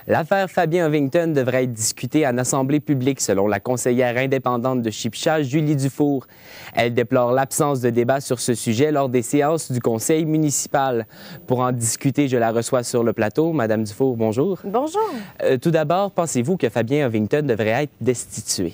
L'affaire Fabien Ovington devrait être discutée en assemblée publique, selon la conseillère indépendante de Chipcha, Julie Dufour. Elle déplore l'absence de débat sur ce sujet lors des séances du conseil municipal. Pour en discuter, je la reçois sur le plateau. Madame Dufour, bonjour. Bonjour. Tout d'abord, pensez-vous que Fabien Ovington devrait être destitué?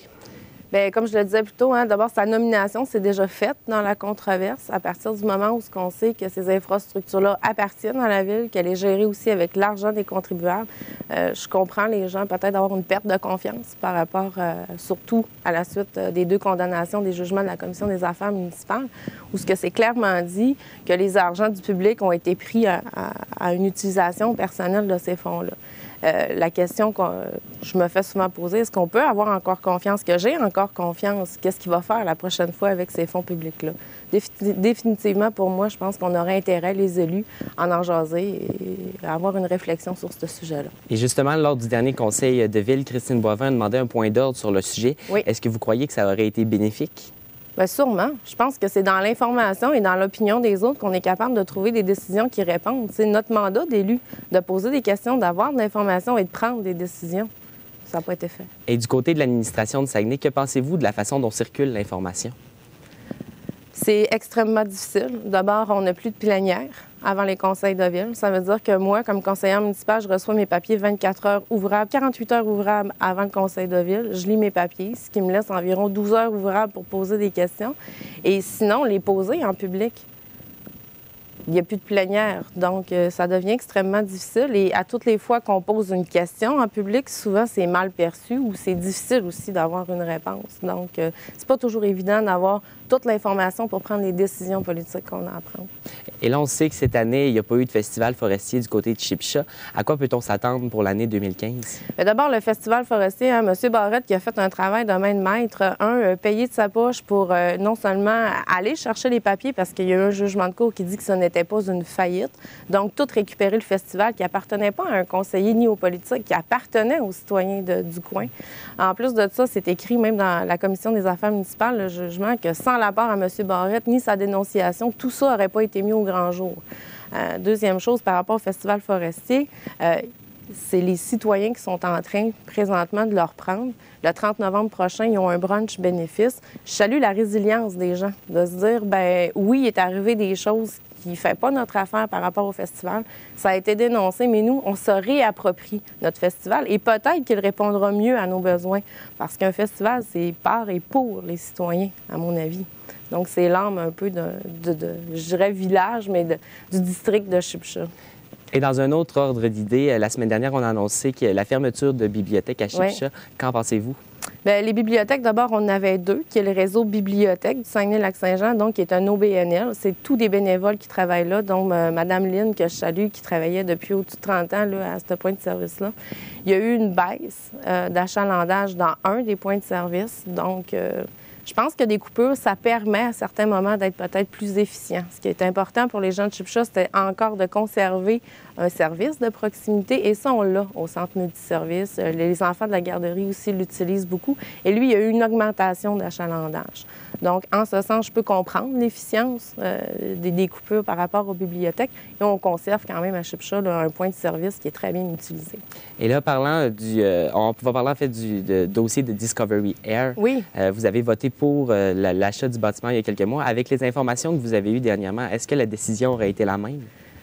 Bien, comme je le disais plus tôt, d'abord, sa nomination s'est déjà faite dans la controverse à partir du moment où on sait que ces infrastructures-là appartiennent à la Ville, qu'elle est gérée aussi avec l'argent des contribuables. Je comprends les gens peut-être avoir une perte de confiance par rapport, surtout à la suite des 2 condamnations des jugements de la Commission des affaires municipales, où ce que c'est clairement dit que les argents du public ont été pris à une utilisation personnelle de ces fonds-là. La question que je me fais souvent poser, est-ce qu'on peut avoir encore confiance, que j'ai encore confiance? Qu'est-ce qu'il va faire la prochaine fois avec ces fonds publics-là? Définitivement, pour moi, je pense qu'on aurait intérêt, les élus, à en jaser et à avoir une réflexion sur ce sujet-là. Et justement, lors du dernier conseil de ville, Christine Boivin a demandé un point d'ordre sur le sujet. Oui. Est-ce que vous croyez que ça aurait été bénéfique? Bien, sûrement. Je pense que c'est dans l'information et dans l'opinion des autres qu'on est capable de trouver des décisions qui répondent. C'est notre mandat d'élu de poser des questions, d'avoir de l'information et de prendre des décisions. Ça n'a pas été fait. Et du côté de l'administration de Saguenay, que pensez-vous de la façon dont circule l'information? C'est extrêmement difficile. D'abord, on n'a plus de plénière avant les conseils de ville. Ça veut dire que moi, comme conseillère municipale, je reçois mes papiers 24 heures ouvrables, 48 heures ouvrables avant le conseil de ville. Je lis mes papiers, ce qui me laisse environ 12 heures ouvrables pour poser des questions. Et sinon, les poser en public. Il n'y a plus de plénière, donc ça devient extrêmement difficile. Et à toutes les fois qu'on pose une question en public, souvent c'est mal perçu ou c'est difficile aussi d'avoir une réponse. Donc, c'est pas toujours évident d'avoir toute l'information pour prendre les décisions politiques qu'on a à prendre. Et là, on sait que cette année, il n'y a pas eu de festival forestier du côté de Chipcha. À quoi peut-on s'attendre pour l'année 2015? Bien, d'abord, le festival forestier, M. Barrette qui a fait un travail de main de maître, payé de sa poche pour non seulement aller chercher les papiers parce qu'il y a eu un jugement de cour qui dit que ce n'était pas une faillite, donc tout récupérer le festival qui appartenait pas à un conseiller ni aux politiques, qui appartenait aux citoyens du coin. En plus de ça, c'est écrit même dans la commission des affaires municipales, le jugement, que sans l'apport à M. Barrette ni sa dénonciation, tout ça n'aurait pas été mis au grand jour. Deuxième chose, par rapport au festival forestier, c'est les citoyens qui sont en train présentement de le reprendre. Le 30 novembre prochain, ils ont un brunch bénéfice. Je salue la résilience des gens, de se dire, bien oui, il est arrivé des choses qui ne fait pas notre affaire par rapport au festival. Ça a été dénoncé, mais nous, on se réapproprie notre festival et peut-être qu'il répondra mieux à nos besoins parce qu'un festival, c'est par et pour les citoyens, à mon avis. Donc, c'est l'âme un peu je dirais village, mais du district de Chipcha. Et dans un autre ordre d'idées, la semaine dernière, on a annoncé que la fermeture de bibliothèques à Chipcha. Oui. Qu'en pensez-vous? Bien, les bibliothèques, d'abord, on en avait 2, qui est le réseau Bibliothèque du Saguenay-Lac-Saint-Jean, donc qui est un OBNL. C'est tous des bénévoles qui travaillent là, dont Mme Lynn, que je salue, qui travaillait depuis au-dessus de 30 ans là, à ce point de service-là. Il y a eu une baisse d'achalandage dans un des points de service, donc je pense que des coupures, ça permet à certains moments d'être peut-être plus efficient. Ce qui est important pour les gens de Chipcha, c'était encore de conserver un service de proximité. Et ça, on l'a au centre multiservice. Les enfants de la garderie aussi l'utilisent beaucoup. Et lui, il y a eu une augmentation d'achalandage. Donc, en ce sens, je peux comprendre l'efficience des coupures par rapport aux bibliothèques. Et on conserve quand même à Chipcha un point de service qui est très bien utilisé. Et là, parlant on va parler en fait du dossier de Discovery Air. Oui. Vous avez voté pour l'achat du bâtiment il y a quelques mois. Avec les informations que vous avez eues dernièrement, est-ce que la décision aurait été la même?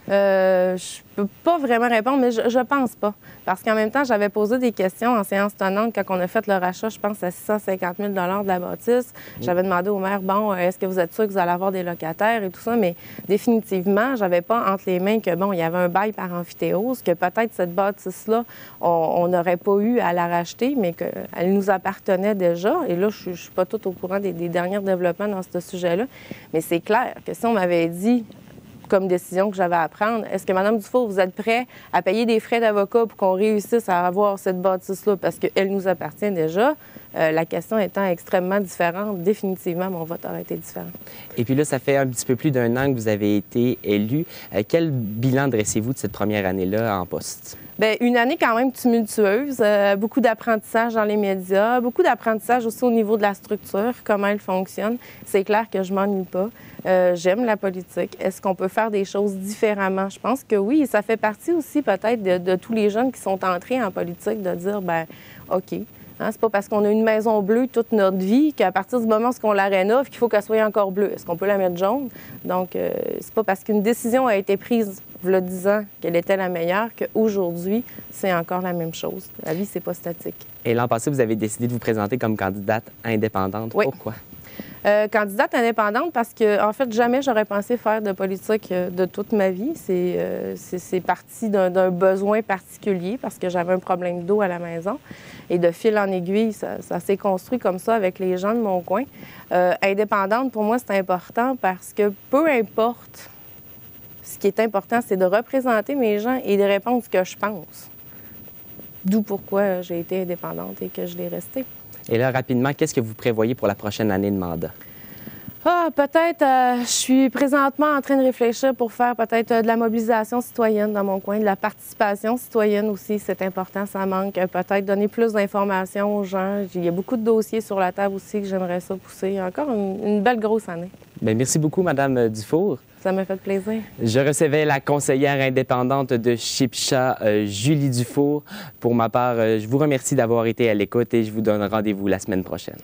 Je peux pas vraiment répondre, mais je pense pas. Parce qu'en même temps, j'avais posé des questions en séance tenante quand on a fait le rachat, je pense, à 650 000 de la bâtisse. J'avais demandé au maire, bon, est-ce que vous êtes sûr que vous allez avoir des locataires et tout ça? Mais définitivement, j'avais pas entre les mains que, bon, il y avait un bail par amphithéose, que peut-être cette bâtisse-là, on n'aurait pas eu à la racheter, mais qu'elle nous appartenait déjà. Et là, je suis pas toute au courant des derniers développements dans ce sujet-là. Mais c'est clair que si on m'avait dit, comme décision que j'avais à prendre. Est-ce que, Mme Dufour, vous êtes prêt à payer des frais d'avocat pour qu'on réussisse à avoir cette bâtisse-là parce qu'elle nous appartient déjà? La question étant extrêmement différente, définitivement, mon vote aurait été différent. Et puis là, ça fait un petit peu plus d'1 an que vous avez été élu. Quel bilan dressez-vous de cette première année-là en poste? Bien, une année quand même tumultueuse, beaucoup d'apprentissage dans les médias, beaucoup d'apprentissage aussi au niveau de la structure, comment elle fonctionne. C'est clair que je m'ennuie pas. J'aime la politique. Est-ce qu'on peut faire des choses différemment? Je pense que oui. Et ça fait partie aussi peut-être de tous les jeunes qui sont entrés en politique de dire, ben OK. Hein, c'est pas parce qu'on a une maison bleue toute notre vie qu'à partir du moment où on la rénove qu'il faut qu'elle soit encore bleue. Est-ce qu'on peut la mettre jaune? Donc, c'est pas parce qu'une décision a été prise il y a 10 ans qu'elle était la meilleure qu'aujourd'hui, c'est encore la même chose. La vie, c'est pas statique. Et l'an passé, vous avez décidé de vous présenter comme candidate indépendante. Oui. Pourquoi? Candidate indépendante parce que, en fait, jamais j'aurais pensé faire de politique de toute ma vie. C'est parti d'un besoin particulier parce que j'avais un problème d'eau à la maison. Et de fil en aiguille, ça s'est construit comme ça avec les gens de mon coin. Indépendante, pour moi, c'est important parce que peu importe, ce qui est important, c'est de représenter mes gens et de répondre ce que je pense. D'où pourquoi j'ai été indépendante et que je l'ai restée. Et là, rapidement, qu'est-ce que vous prévoyez pour la prochaine année de mandat? Peut-être, je suis présentement en train de réfléchir pour faire peut-être de la mobilisation citoyenne dans mon coin, de la participation citoyenne aussi, c'est important, ça manque. Peut-être donner plus d'informations aux gens. Il y a beaucoup de dossiers sur la table aussi que j'aimerais ça pousser. Encore une belle grosse année. Bien, merci beaucoup, Mme Dufour. Ça m'a fait plaisir. Je recevais la conseillère indépendante de Chipcha, Julie Dufour. Pour ma part, je vous remercie d'avoir été à l'écoute et je vous donne rendez-vous la semaine prochaine.